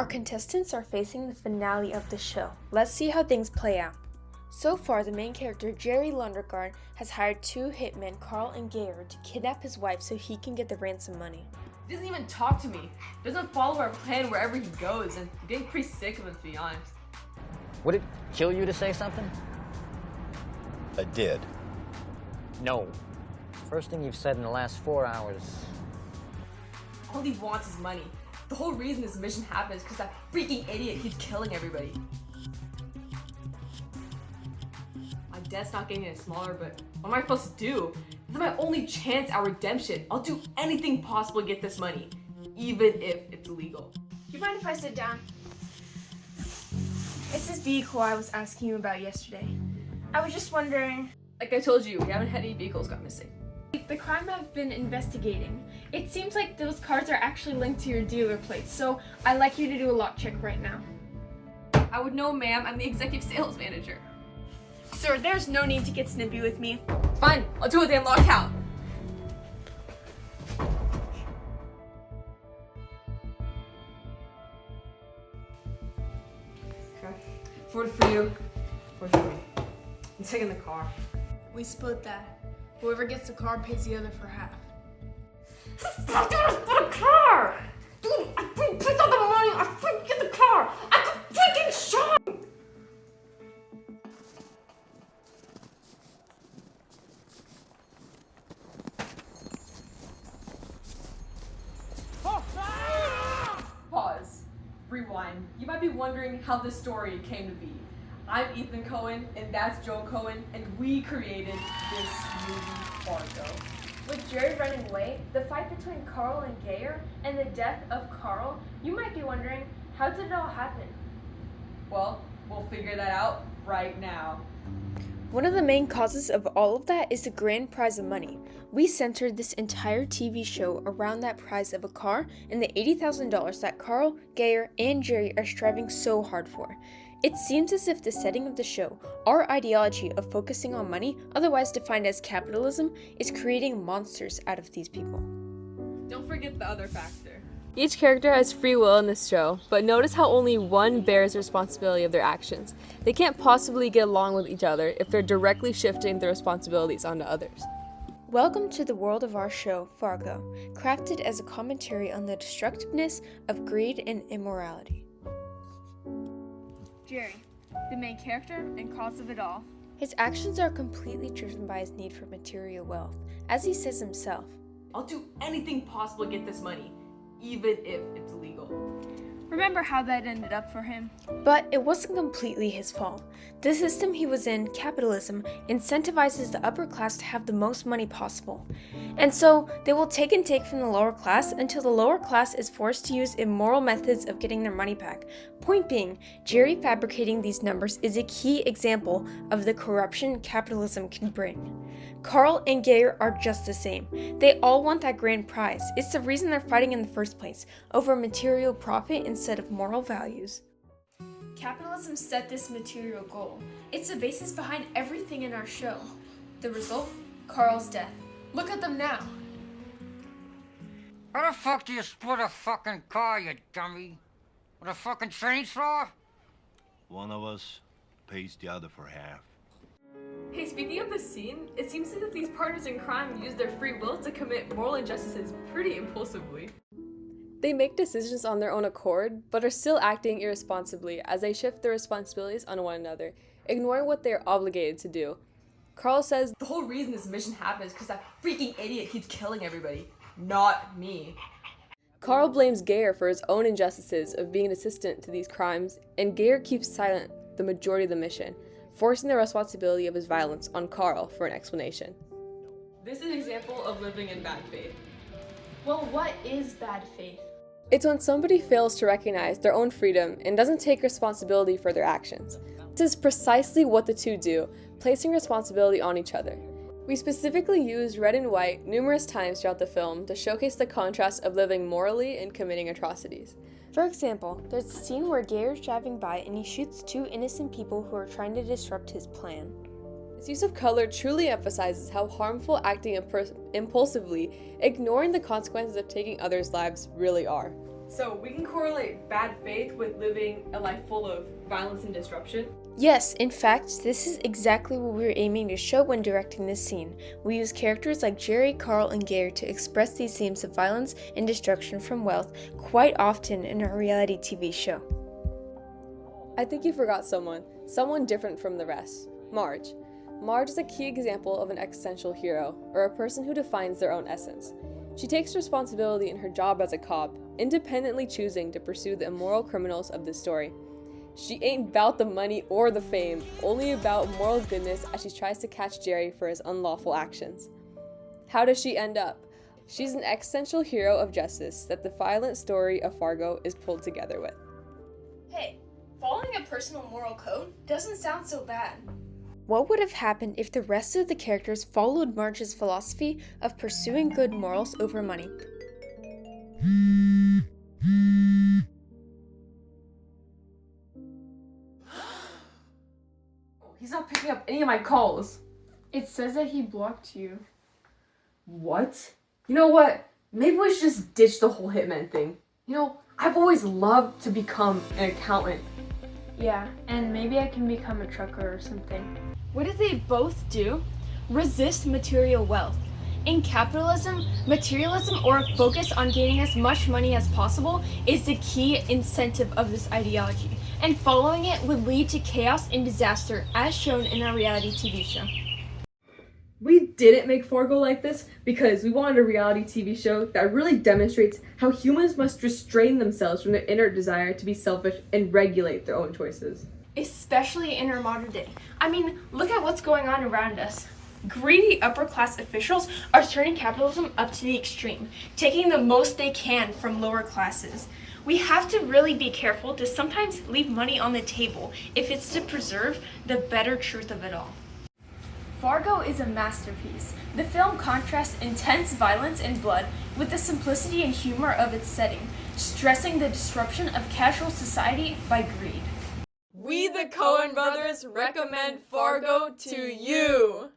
Our contestants are facing the finale of the show. Let's see how things play out. So far, the main character, Jerry Lundergaard, has hired two hitmen, Carl and Gayer, to kidnap his wife so he can get the ransom money. He doesn't even talk to me. Doesn't follow our plan wherever he goes, and I'm getting pretty sick of him, to be honest. Would it kill you to say something? I did. No. First thing you've said in the last 4 hours. All he wants is money. The whole reason this mission happens is because that freaking idiot keeps killing everybody. My debt's not getting any smaller, but what am I supposed to do? This is my only chance at redemption. I'll do anything possible to get this money, even if it's illegal. Do you mind if I sit down? It's this vehicle I was asking you about yesterday. I was just wondering... Like I told you, we haven't had any vehicles gone missing. The crime I've been investigating, it seems like those cars are actually linked to your dealer plates, so I'd like you to do a lock check right now. I would know, ma'am. I'm the executive sales manager. Sir, there's no need to get snippy with me. Fine, I'll do a damn lockout. Okay, 40 for you, 40 for me. I'm taking the car. We split that. Whoever gets the car pays the other for half. Fuck, dude, I split a car! Dude, I freaking picked up the money, I freaking get the car! I could freaking shot! Pause. Rewind. You might be wondering how this story came to be. I'm Ethan Cohen, and that's Joe Cohen, and we created this movie, Fargo. With Jerry running away, the fight between Carl and Gayer, and the death of Carl, you might be wondering, how did it all happen? Well, we'll figure that out right now. One of the main causes of all of that is the grand prize of money. We centered this entire TV show around that prize of a car and the $80,000 that Carl, Gayer, and Jerry are striving so hard for. It seems as if the setting of the show, our ideology of focusing on money, otherwise defined as capitalism, is creating monsters out of these people. Don't forget the other factor. Each character has free will in this show, but notice how only one bears responsibility of their actions. They can't possibly get along with each other if they're directly shifting their responsibilities onto others. Welcome to the world of our show, Fargo, crafted as a commentary on the destructiveness of greed and immorality. Jerry, the main character and cause of it all. His actions are completely driven by his need for material wealth, as he says himself. I'll do anything possible to get this money, even if it's illegal. Remember how that ended up for him? But it wasn't completely his fault. The system he was in, capitalism, incentivizes the upper class to have the most money possible. And so, they will take and take from the lower class until the lower class is forced to use immoral methods of getting their money back. Point being, Jerry fabricating these numbers is a key example of the corruption capitalism can bring. Carl and Gayer are just the same. They all want that grand prize. It's the reason they're fighting in the first place, over material profit instead of moral values. Capitalism set this material goal. It's the basis behind everything in our show. The result? Carl's death. Look at them now. How the fuck do you split a fucking car, you dummy? With a fucking chainsaw? One of us pays the other for half. Hey, speaking of the scene, it seems as if these partners in crime use their free will to commit moral injustices pretty impulsively. They make decisions on their own accord, but are still acting irresponsibly as they shift their responsibilities on one another, ignoring what they are obligated to do. Carl says, the whole reason this mission happens is because that freaking idiot keeps killing everybody, not me. Carl blames Gayer for his own injustices of being an assistant to these crimes, and Gayer keeps silent the majority of the mission, forcing the responsibility of his violence on Carl for an explanation. This is an example of living in bad faith. Well, what is bad faith? It's when somebody fails to recognize their own freedom and doesn't take responsibility for their actions. This is precisely what the two do, placing responsibility on each other. We specifically used red and white numerous times throughout the film to showcase the contrast of living morally and committing atrocities. For example, there's a scene where Gayer's driving by and he shoots two innocent people who are trying to disrupt his plan. This use of color truly emphasizes how harmful acting impulsively, ignoring the consequences of taking others' lives really are. So we can correlate bad faith with living a life full of violence and disruption? Yes, in fact, this is exactly what we were aiming to show when directing this scene. We use characters like Jerry, Carl, and Gary to express these themes of violence and destruction from wealth quite often in our reality TV show. I think you forgot someone different from the rest. Marge. Marge is a key example of an existential hero, or a person who defines their own essence. She takes responsibility in her job as a cop, independently choosing to pursue the immoral criminals of this story. She ain't about the money or the fame, only about moral goodness as she tries to catch Jerry for his unlawful actions. How does she end up? She's an existential hero of justice that the violent story of Fargo is pulled together with. Hey, following a personal moral code doesn't sound so bad. What would have happened if the rest of the characters followed Marge's philosophy of pursuing good morals over money? He's not picking up any of my calls. It says that he blocked you. What? You know what? Maybe we should just ditch the whole hitman thing. You know, I've always loved to become an accountant. Yeah, and maybe I can become a trucker or something. What do they both do? Resist material wealth. In capitalism, materialism or a focus on gaining as much money as possible is the key incentive of this ideology, and following it would lead to chaos and disaster as shown in our reality TV show. We didn't make Fargo like this because we wanted a reality TV show that really demonstrates how humans must restrain themselves from their inner desire to be selfish and regulate their own choices. Especially in our modern day. I mean, look at what's going on around us. Greedy upper-class officials are turning capitalism up to the extreme, taking the most they can from lower classes. We have to really be careful to sometimes leave money on the table if it's to preserve the better truth of it all. Fargo is a masterpiece. The film contrasts intense violence and blood with the simplicity and humor of its setting, stressing the disruption of casual society by greed. We, the Coen brothers, recommend Fargo to you!